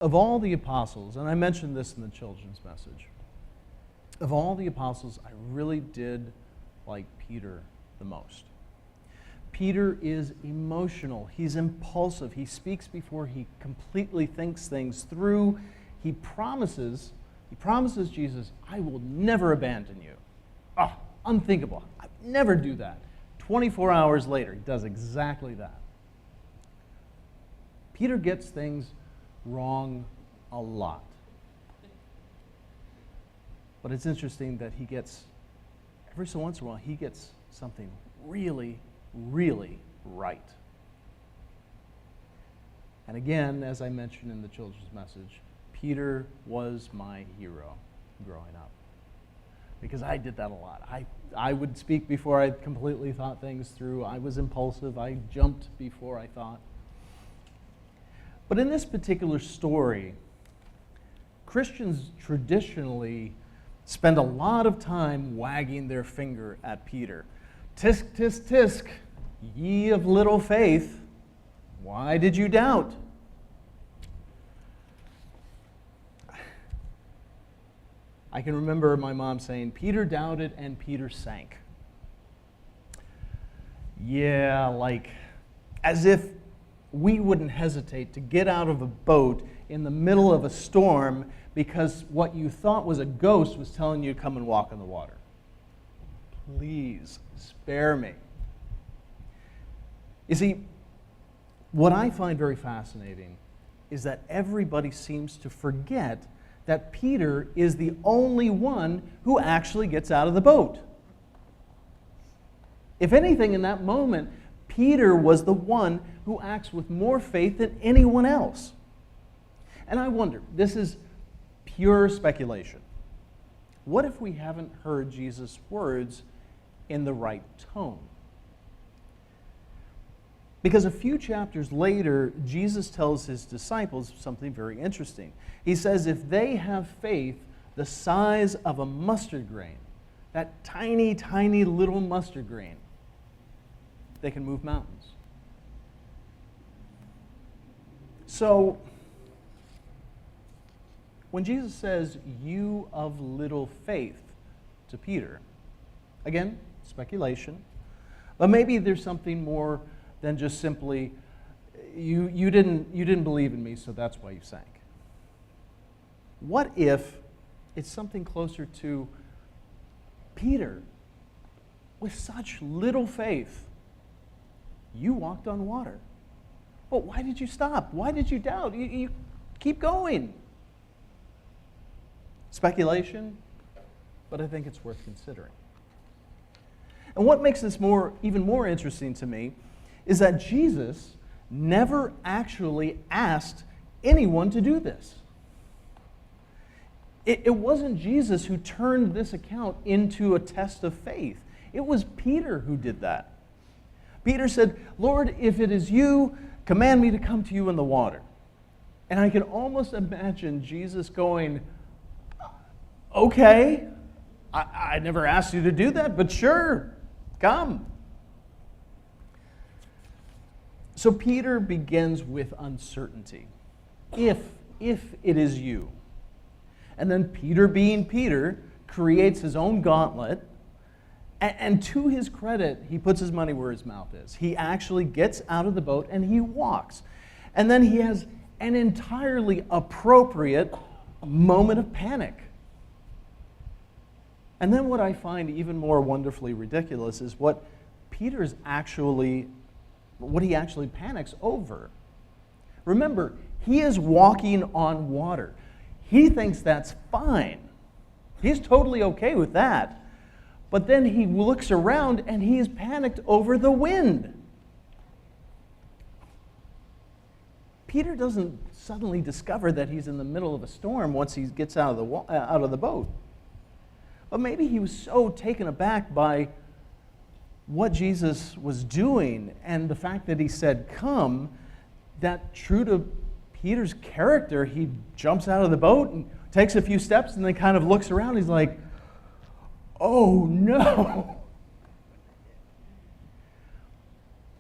Of all the apostles, and I mentioned this in the children's message, of all the apostles, I really did like Peter the most. Peter is emotional. He's impulsive. He speaks before he completely thinks things through. He promises Jesus, I will never abandon you. Oh, unthinkable. I'd never do that. 24 hours later, he does exactly that. Peter gets things wrong a lot. But it's interesting that he gets, every so once in a while, he gets something really, really right. And again, as I mentioned in the children's message, Peter was my hero growing up. Because I did that a lot. I would speak before I completely thought things through. I was impulsive. I jumped before I thought. But in this particular story, Christians traditionally spend a lot of time wagging their finger at Peter. Tisk, tisk, tisk, ye of little faith, why did you doubt? I can remember my mom saying, Peter doubted and Peter sank. Yeah, like as if we wouldn't hesitate to get out of a boat in the middle of a storm because what you thought was a ghost was telling you to come and walk on the water. Please, spare me. You see, what I find very fascinating is that everybody seems to forget that Peter is the only one who actually gets out of the boat. If anything, in that moment, Peter was the one who acts with more faith than anyone else. And I wonder, this is pure speculation. What if we haven't heard Jesus' words in the right tone? Because a few chapters later, Jesus tells his disciples something very interesting. He says, if they have faith the size of a mustard grain, that tiny, tiny little mustard grain, they can move mountains. So, when Jesus says, you of little faith to Peter, again, speculation, but maybe there's something more than just simply, you didn't believe in me, so that's why you sank. What if it's something closer to Peter, with such little faith, you walked on water. But why did you stop? Why did you doubt? You keep going. Speculation, but I think it's worth considering. And what makes this even more interesting to me is that Jesus never actually asked anyone to do this. It wasn't Jesus who turned this account into a test of faith. It was Peter who did that. Peter said, Lord, if it is you, command me to come to you in the water. And I can almost imagine Jesus going, okay, I never asked you to do that, but sure, come. So Peter begins with uncertainty. If it is you. And then Peter, being Peter, creates his own gauntlet. And to his credit, he puts his money where his mouth is. He actually gets out of the boat and he walks. And then he has an entirely appropriate moment of panic. And then what I find even more wonderfully ridiculous is what he actually panics over. Remember, he is walking on water. He thinks that's fine. He's totally okay with that. But then he looks around and he is panicked over the wind. Peter doesn't suddenly discover that he's in the middle of a storm once he gets out of the boat. But maybe he was so taken aback by what Jesus was doing and the fact that he said, come, that true to Peter's character, he jumps out of the boat and takes a few steps and then kind of looks around. He's like, oh no.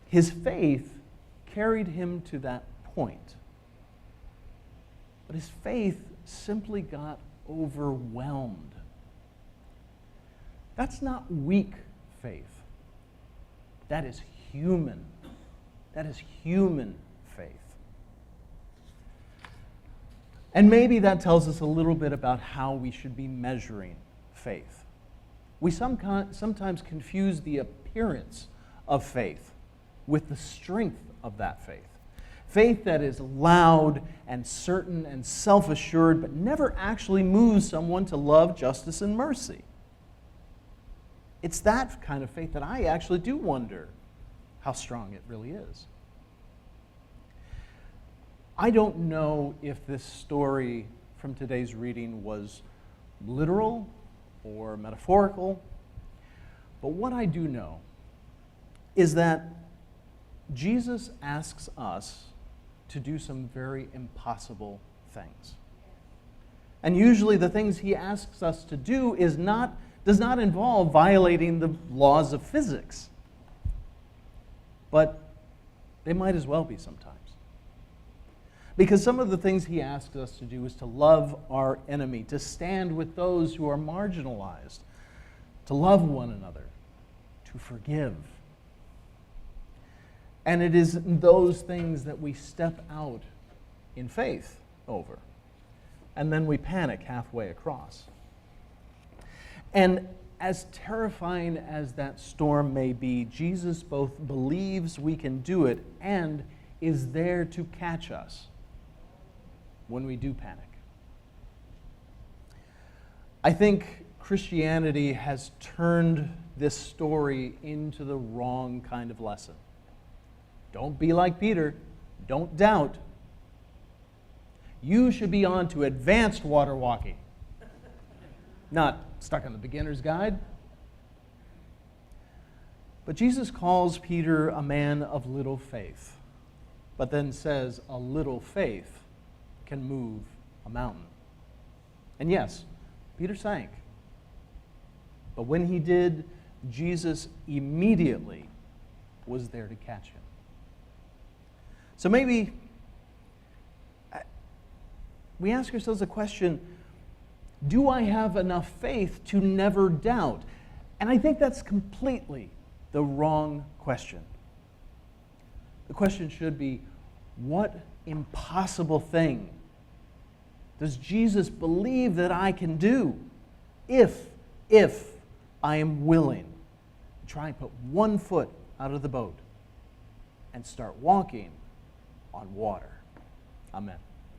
His faith carried him to that point. But his faith simply got overwhelmed. That's not weak faith. That is human. That is human faith. And maybe that tells us a little bit about how we should be measuring faith. We sometimes confuse the appearance of faith with the strength of that faith. Faith that is loud and certain and self-assured, but never actually moves someone to love, justice, and mercy. It's that kind of faith that I actually do wonder how strong it really is. I don't know if this story from today's reading was literal or metaphorical, but what I do know is that Jesus asks us to do some very impossible things. And usually the things he asks us to do does not involve violating the laws of physics. But they might as well be sometimes. Because some of the things he asks us to do is to love our enemy, to stand with those who are marginalized, to love one another, to forgive. And it is those things that we step out in faith over. And then we panic halfway across. And as terrifying as that storm may be, Jesus both believes we can do it and is there to catch us when we do panic. I think Christianity has turned this story into the wrong kind of lesson. Don't be like Peter. Don't doubt. You should be on to advanced water walking, not stuck on the beginner's guide. But Jesus calls Peter a man of little faith, but then says a little faith can move a mountain. And yes, Peter sank. But when he did, Jesus immediately was there to catch him. So maybe we ask ourselves the question, do I have enough faith to never doubt? And I think that's completely the wrong question. The question should be, what impossible thing does Jesus believe that I can do if I am willing to try and put one foot out of the boat and start walking on water? Amen.